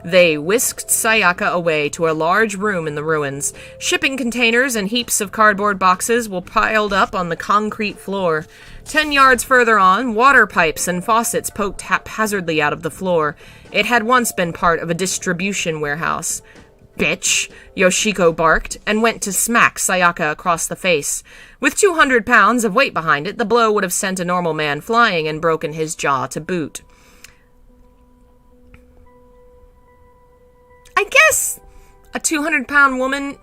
They whisked Sayaka away to a large room in the ruins. Shipping containers and heaps of cardboard boxes were piled up on the concrete floor. 10 yards further on, water pipes and faucets poked haphazardly out of the floor. It had once been part of a distribution warehouse. "Bitch," Yoshiko barked, and went to smack Sayaka across the face. With 200 pounds of weight behind it, the blow would have sent a normal man flying and broken his jaw to boot. I guess a 200-pound woman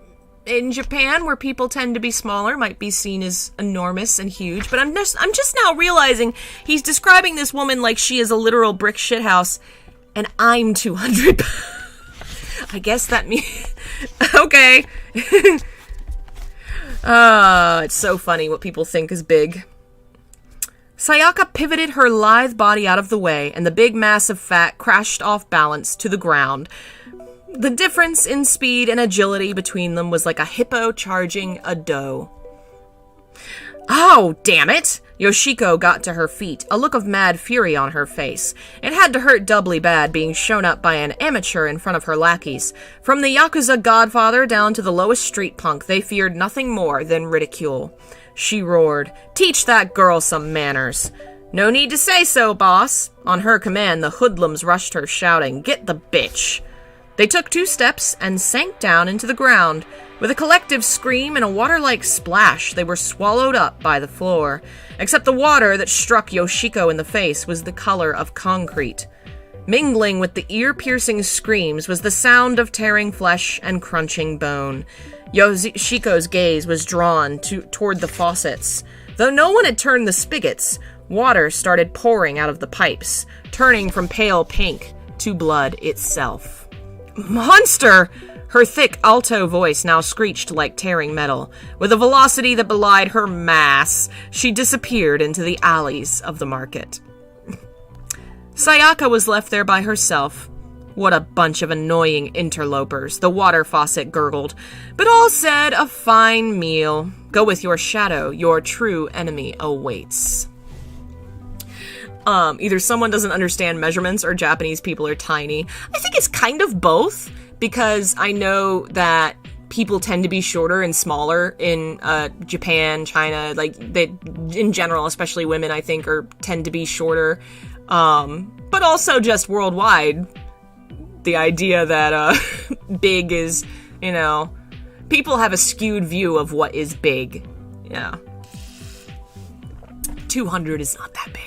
in Japan, where people tend to be smaller, might be seen as enormous and huge, but I'm just now realizing he's describing this woman like she is a literal brick shithouse, and I'm 200 pounds. I guess that means... Okay. It's so funny what people think is big. Sayaka pivoted her lithe body out of the way, and the big mass of fat crashed off balance to the ground. The difference in speed and agility between them was like a hippo charging a doe. "Oh, damn it!" Yoshiko got to her feet, a look of mad fury on her face. It had to hurt doubly bad being shown up by an amateur in front of her lackeys. From the Yakuza godfather down to the lowest street punk, they feared nothing more than ridicule. She roared, "Teach that girl some manners." "No need to say so, boss." On her command, the hoodlums rushed her, shouting, "Get the bitch." They took 2 steps and sank down into the ground. With a collective scream and a water-like splash, they were swallowed up by the floor. Except the water that struck Yoshiko in the face was the color of concrete. Mingling with the ear-piercing screams was the sound of tearing flesh and crunching bone. Yoshiko's gaze was drawn toward the faucets. Though no one had turned the spigots, water started pouring out of the pipes, turning from pale pink to blood itself. "Monster!" Her thick, alto voice now screeched like tearing metal. With a velocity that belied her mass, she disappeared into the alleys of the market. Sayaka was left there by herself. "What a bunch of annoying interlopers," the water faucet gurgled. "But all said, a fine meal. Go with your shadow. Your true enemy awaits." Either someone doesn't understand measurements or Japanese people are tiny. I think it's kind of both, because I know that people tend to be shorter and smaller in Japan, China, like they, in general, especially women, I think, tend to be shorter. But also just worldwide, the idea that big is, people have a skewed view of what is big. Yeah. 200 is not that big.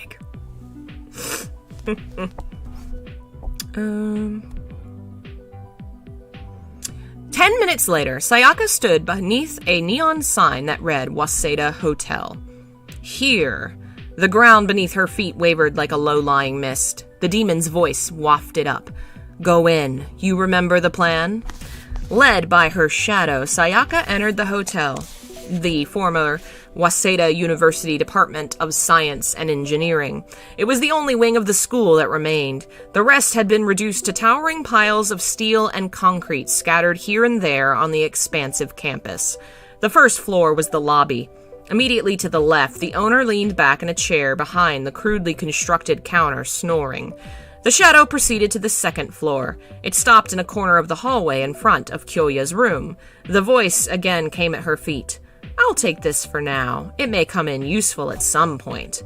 10 minutes later, Sayaka stood beneath a neon sign that read Waseda Hotel. Here. The ground beneath her feet wavered like a low-lying mist. The demon's voice wafted up. "Go in. You remember the plan?" Led by her shadow, Sayaka entered the hotel, the former Waseda University Department of Science and Engineering. It was the only wing of the school that remained. The rest had been reduced to towering piles of steel and concrete scattered here and there on the expansive campus. The first floor was the lobby. Immediately to the left, the owner leaned back in a chair behind the crudely constructed counter, snoring. The shadow proceeded to the second floor. It stopped in a corner of the hallway in front of Kyoya's room. The voice again came at her feet. "I'll take this for now. It may come in useful at some point."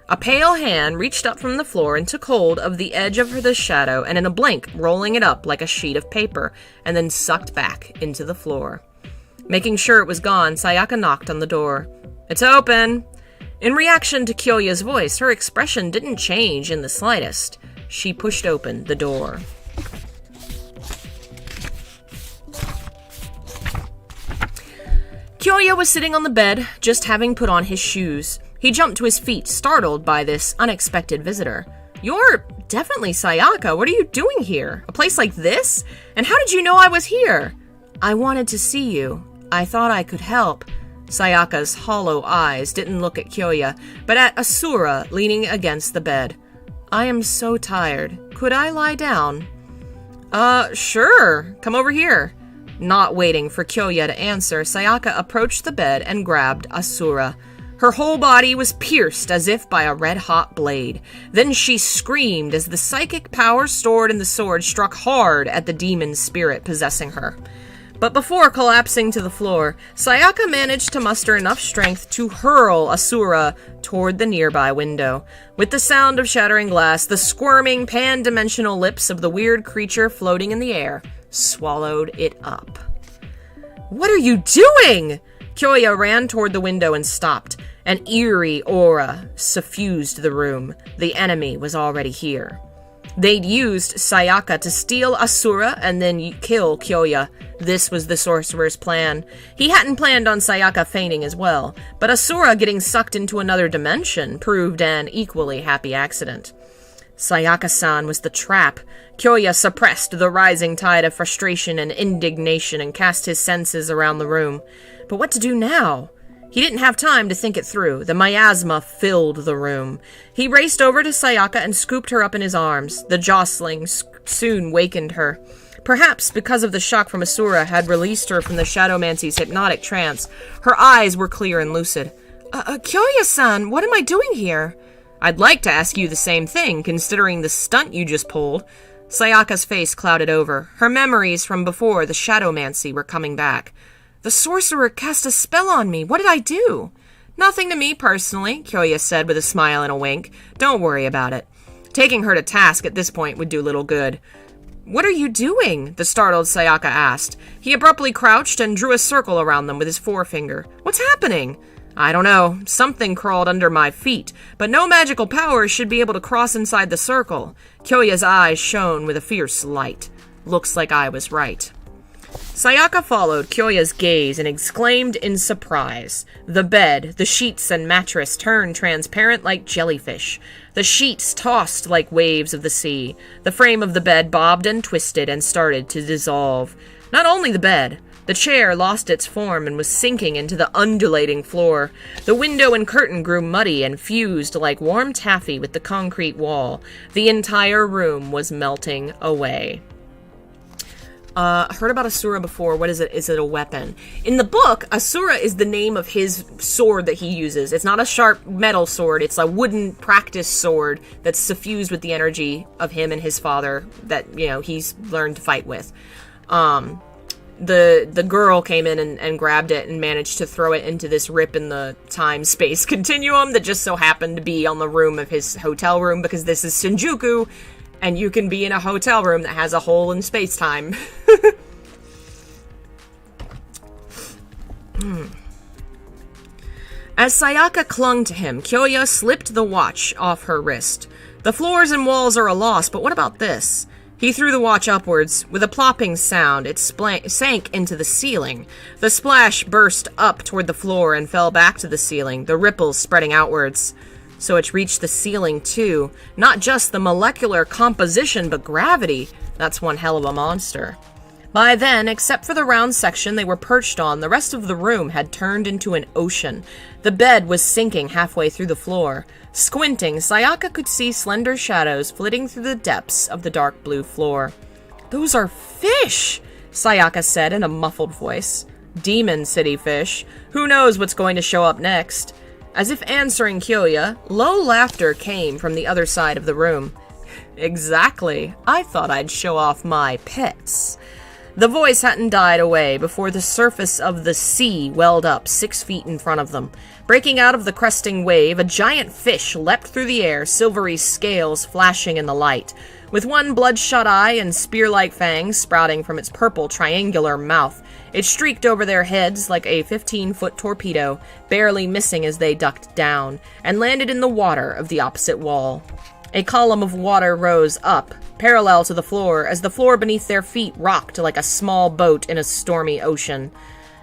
A pale hand reached up from the floor and took hold of the edge of the shadow, and in a blink, rolling it up like a sheet of paper, and then sucked back into the floor. Making sure it was gone, Sayaka knocked on the door. "It's open." In reaction to Kyoya's voice, her expression didn't change in the slightest. She pushed open the door. Kyoya was sitting on the bed, just having put on his shoes. He jumped to his feet, startled by this unexpected visitor. "You're definitely Sayaka. What are you doing here? A place like this? And how did you know I was here?" "I wanted to see you. I thought I could help." Sayaka's hollow eyes didn't look at Kyoya, but at Asura leaning against the bed. "I am so tired. Could I lie down?" Sure. Come over here." Not waiting for Kyoya to answer, Sayaka approached the bed and grabbed Asura. Her whole body was pierced as if by a red-hot blade. Then she screamed as the psychic power stored in the sword struck hard at the demon spirit possessing her. But before collapsing to the floor, Sayaka managed to muster enough strength to hurl Asura toward the nearby window. With the sound of shattering glass, the squirming, pan-dimensional lips of the weird creature floating in the air swallowed it up. "What are you doing?" Kyoya ran toward the window and stopped. An eerie aura suffused the room. The enemy was already here. They'd used Sayaka to steal Asura and then kill Kyoya. This was the sorcerer's plan. He hadn't planned on Sayaka fainting as well, but Asura getting sucked into another dimension proved an equally happy accident. Sayaka-san was the trap. Kyoya suppressed the rising tide of frustration and indignation and cast his senses around the room. But what to do now? He didn't have time to think it through. The miasma filled the room. He raced over to Sayaka and scooped her up in his arms. The jostling soon wakened her. Perhaps because of the shock from Asura had released her from the Shadowmancy's hypnotic trance, her eyes were clear and lucid. Kyoya-san, what am I doing here?" "I'd like to ask you the same thing, considering the stunt you just pulled." Sayaka's face clouded over. Her memories from before the Shadowmancy were coming back. "The sorcerer cast a spell on me. What did I do?" "Nothing to me personally," Kyoya said with a smile and a wink. "Don't worry about it." Taking her to task at this point would do little good. "What are you doing?" the startled Sayaka asked. He abruptly crouched and drew a circle around them with his forefinger. "What's happening?" "I don't know. Something crawled under my feet, but no magical powers should be able to cross inside the circle." Kyoya's eyes shone with a fierce light. "Looks like I was right." Sayaka followed Kyoya's gaze and exclaimed in surprise. The bed, the sheets and mattress turned transparent like jellyfish. The sheets tossed like waves of the sea. The frame of the bed bobbed and twisted and started to dissolve. Not only the bed, the chair lost its form and was sinking into the undulating floor. The window and curtain grew muddy and fused like warm taffy with the concrete wall. The entire room was melting away. Heard about Asura before. What is it? Is it a weapon? In the book, Asura is the name of his sword that he uses. It's not a sharp metal sword. It's a wooden practice sword that's suffused with the energy of him and his father that, he's learned to fight with. The girl came in and grabbed it and managed to throw it into this rip in the time-space continuum that just so happened to be on the room of his hotel room because this is Shinjuku, and you can be in a hotel room that has a hole in space-time. As Sayaka clung to him, Kyoya slipped the watch off her wrist. The floors and walls are a loss, but what about this? He threw the watch upwards. With a plopping sound, it sank into the ceiling. The splash burst up toward the floor and fell back to the ceiling, the ripples spreading outwards. So it's reached the ceiling, too. Not just the molecular composition, but gravity. That's one hell of a monster. By then, except for the round section they were perched on, the rest of the room had turned into an ocean. The bed was sinking halfway through the floor. Squinting, Sayaka could see slender shadows flitting through the depths of the dark blue floor. "Those are fish!" Sayaka said in a muffled voice. "Demon City fish. Who knows what's going to show up next?" As if answering Kyoya, low laughter came from the other side of the room. "Exactly. I thought I'd show off my pets." The voice hadn't died away before the surface of the sea welled up 6 feet in front of them. Breaking out of the cresting wave, a giant fish leapt through the air, silvery scales flashing in the light. With one bloodshot eye and spear-like fangs sprouting from its purple triangular mouth, It streaked over their heads like a 15-foot torpedo, barely missing as they ducked down, and landed in the water of the opposite wall. A column of water rose up, parallel to the floor, as the floor beneath their feet rocked like a small boat in a stormy ocean.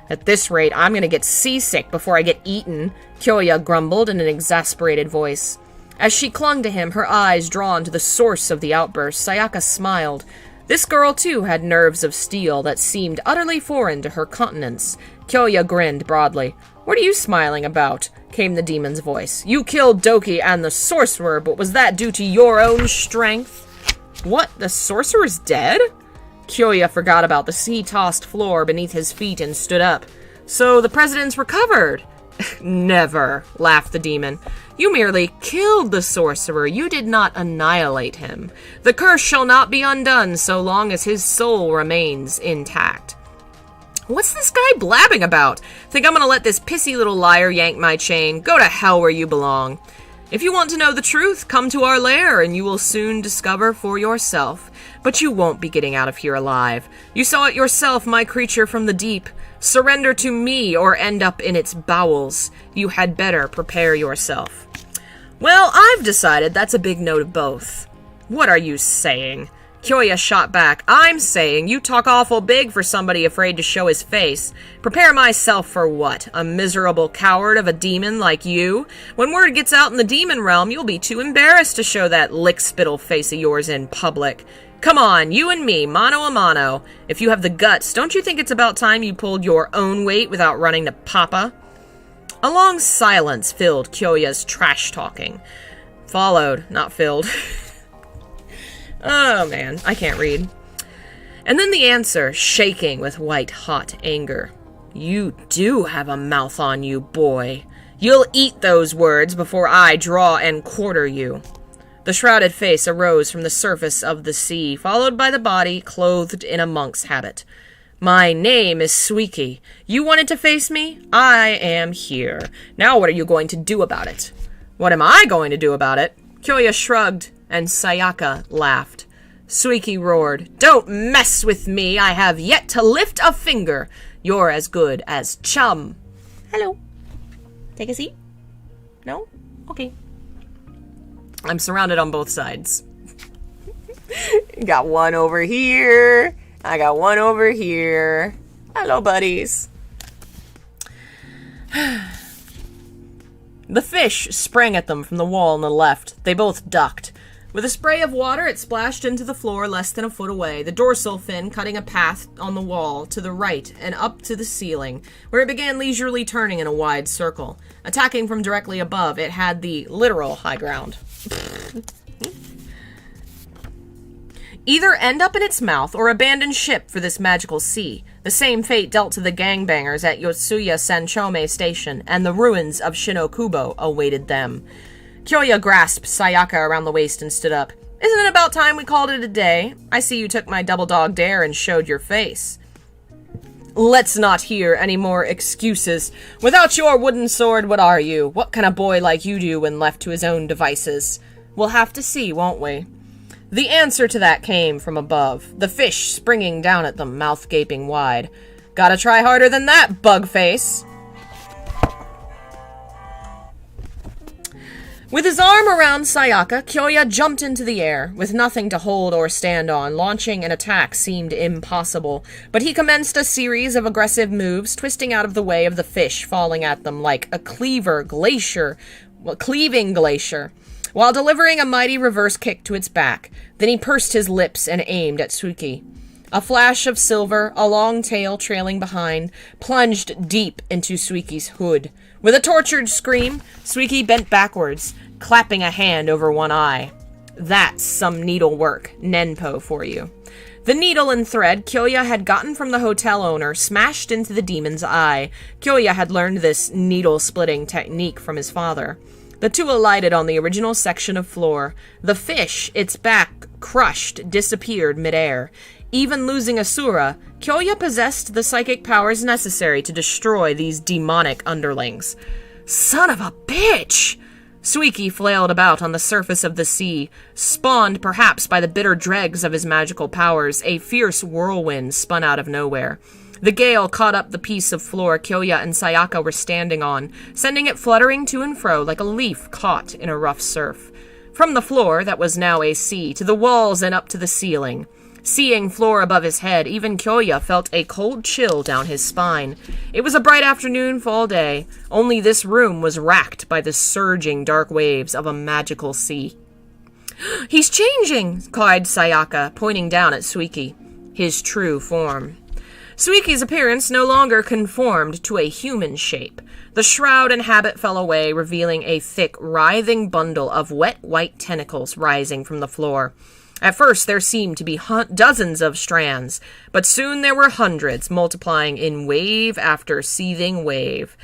At this rate, I'm gonna get seasick before I get eaten, Kyoya grumbled in an exasperated voice. As she clung to him, her eyes drawn to the source of the outburst, Sayaka smiled. This girl, too, had nerves of steel that seemed utterly foreign to her countenance. Kyoya grinned broadly. "What are you smiling about?" came the demon's voice. "You killed Doki and the sorcerer, but was that due to your own strength?" "What? The sorcerer's dead?" Kyoya forgot about the sea-tossed floor beneath his feet and stood up. "So the president's recovered?" "Never," laughed the demon. "You merely killed the sorcerer. You did not annihilate him. The curse shall not be undone so long as his soul remains intact." "What's this guy blabbing about? Think I'm gonna let this pissy little liar yank my chain? Go to hell where you belong. If you want to know the truth, come to our lair and you will soon discover for yourself. But you won't be getting out of here alive. You saw it yourself, my creature from the deep. Surrender to me or end up in its bowels. You had better prepare yourself." "Well, I've decided that's a big note of both." "What are you saying?" Kyoya shot back. "I'm saying you talk awful big for somebody afraid to show his face. Prepare myself for what? A miserable coward of a demon like you? When word gets out in the demon realm, you'll be too embarrassed to show that lick-spittle face of yours in public. Come on, you and me, mano a mano. If you have the guts, don't you think it's about time you pulled your own weight without running to Papa?" A long silence filled Kyoya's trash-talking. Followed, not filled. Oh, man, I can't read. And then the answer, shaking with white-hot anger. "You do have a mouth on you, boy. You'll eat those words before I draw and quarter you." The shrouded face arose from the surface of the sea, followed by the body clothed in a monk's habit. "My name is Suiki. You wanted to face me? I am here. Now what are you going to do about it?" "What am I going to do about it?" Kyoya shrugged, and Sayaka laughed. Suiki roared, "Don't mess with me. I have yet to lift a finger. You're as good as chum." "Hello. Take a seat." "No? Okay." I'm surrounded on both sides. Got one over here. I got one over here. Hello, buddies. The fish sprang at them from the wall on the left. They both ducked. With a spray of water, it splashed into the floor less than a foot away, the dorsal fin cutting a path on the wall to the right and up to the ceiling, where it began leisurely turning in a wide circle. Attacking from directly above, it had the literal high ground. Either end up in its mouth or abandon ship for this magical sea. The same fate dealt to the gangbangers at Yotsuya Sanchome Station, and the ruins of Shinokubo awaited them. Kyoya grasped Sayaka around the waist and stood up. "Isn't it about time we called it a day? I see you took my double dog dare and showed your face." "Let's not hear any more excuses. Without your wooden sword, what are you? What can a boy like you do when left to his own devices? We'll have to see, won't we?" The answer to that came from above, the fish springing down at them, mouth gaping wide. "Gotta try harder than that, bug-face." With his arm around Sayaka, Kyoya jumped into the air. With nothing to hold or stand on, launching an attack seemed impossible, but he commenced a series of aggressive moves, twisting out of the way of the fish falling at them like a cleaving glacier, while delivering a mighty reverse kick to its back. Then he pursed his lips and aimed at Suiki. A flash of silver, a long tail trailing behind, plunged deep into Suiki's hood. With a tortured scream, Suiki bent backwards, clapping a hand over one eye. That's some needlework, Nenpo for you. The needle and thread Kyoya had gotten from the hotel owner smashed into the demon's eye. Kyoya had learned this needle-splitting technique from his father. The two alighted on the original section of floor. The fish, its back crushed, disappeared midair. Even losing Asura, Kyoya possessed the psychic powers necessary to destroy these demonic underlings. Son of a bitch! Suiki flailed about on the surface of the sea. Spawned perhaps by the bitter dregs of his magical powers, a fierce whirlwind spun out of nowhere. The gale caught up the piece of floor Kyoya and Sayaka were standing on, sending it fluttering to and fro like a leaf caught in a rough surf. From the floor, that was now a sea, to the walls and up to the ceiling. Seeing floor above his head, even Kyoya felt a cold chill down his spine. It was a bright afternoon fall day, only this room was racked by the surging dark waves of a magical sea. "He's changing!" cried Sayaka, pointing down at Suiki. His true form. Suiki's appearance no longer conformed to a human shape. The shroud and habit fell away, revealing a thick, writhing bundle of wet white tentacles rising from the floor. At first, there seemed to be dozens of strands, but soon there were hundreds, multiplying in wave after seething wave.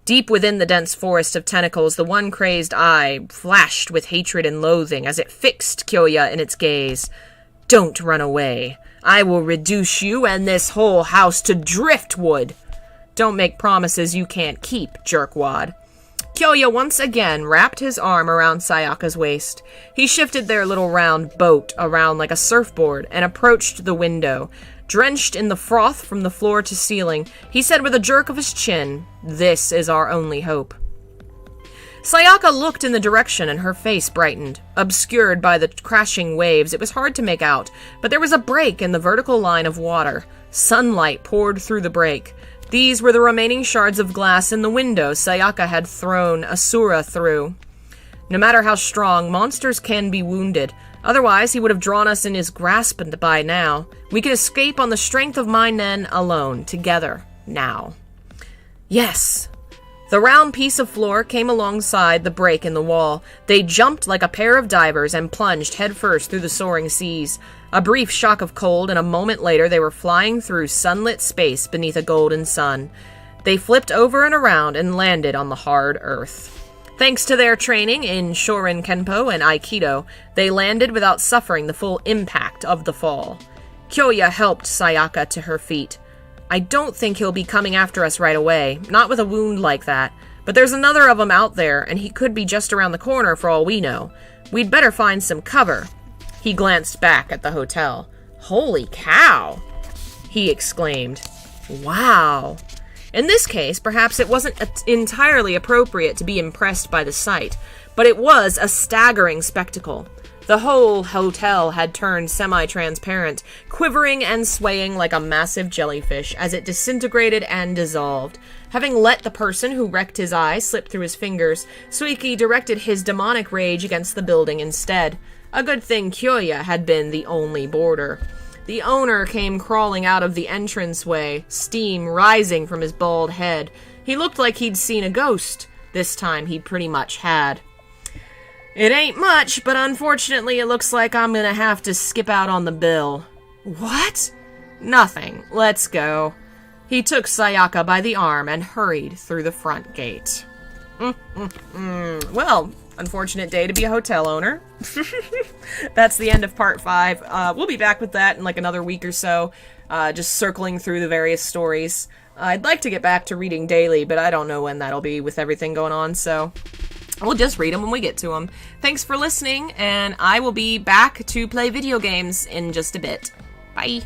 Deep within the dense forest of tentacles, the one crazed eye flashed with hatred and loathing as it fixed Kyoya in its gaze. "Don't run away. I will reduce you and this whole house to driftwood. Don't make promises you can't keep, jerkwad." Kyoya once again wrapped his arm around Sayaka's waist. He shifted their little round boat around like a surfboard and approached the window. Drenched in the froth from the floor to ceiling, he said with a jerk of his chin, "This is our only hope." Sayaka looked in the direction and her face brightened. Obscured by the crashing waves, it was hard to make out, but there was a break in the vertical line of water. Sunlight poured through the break. These were the remaining shards of glass in the window Sayaka had thrown Asura through. No matter how strong, monsters can be wounded. Otherwise, he would have drawn us in his grasp by now. We can escape on the strength of my nen alone, together, now. Yes. The round piece of floor came alongside the break in the wall. They jumped like a pair of divers and plunged headfirst through the soaring seas. A brief shock of cold, and a moment later they were flying through sunlit space beneath a golden sun. They flipped over and around and landed on the hard earth. Thanks to their training in Shorin Kenpo and Aikido, they landed without suffering the full impact of the fall. Kyoya helped Sayaka to her feet. "I don't think he'll be coming after us right away, not with a wound like that. But there's another of them out there, and he could be just around the corner for all we know. We'd better find some cover." He glanced back at the hotel. "Holy cow!" he exclaimed. Wow. In this case, perhaps it wasn't entirely appropriate to be impressed by the sight, but it was a staggering spectacle. The whole hotel had turned semi-transparent, quivering and swaying like a massive jellyfish as it disintegrated and dissolved. Having let the person who wrecked his eye slip through his fingers, Suiki directed his demonic rage against the building instead. A good thing Kyoya had been the only boarder. The owner came crawling out of the entranceway, steam rising from his bald head. He looked like he'd seen a ghost. This time he pretty much had. "It ain't much, but unfortunately it looks like I'm gonna have to skip out on the bill." "What?" "Nothing. Let's go." He took Sayaka by the arm and hurried through the front gate. Well, unfortunate day to be a hotel owner. That's the end of part 5. We'll be back with that in like another week or so, just circling through the various stories. I'd like to get back to reading daily, but I don't know when that'll be with everything going on, so we'll just read them when we get to them. Thanks for listening, and I will be back to play video games in just a bit. Bye!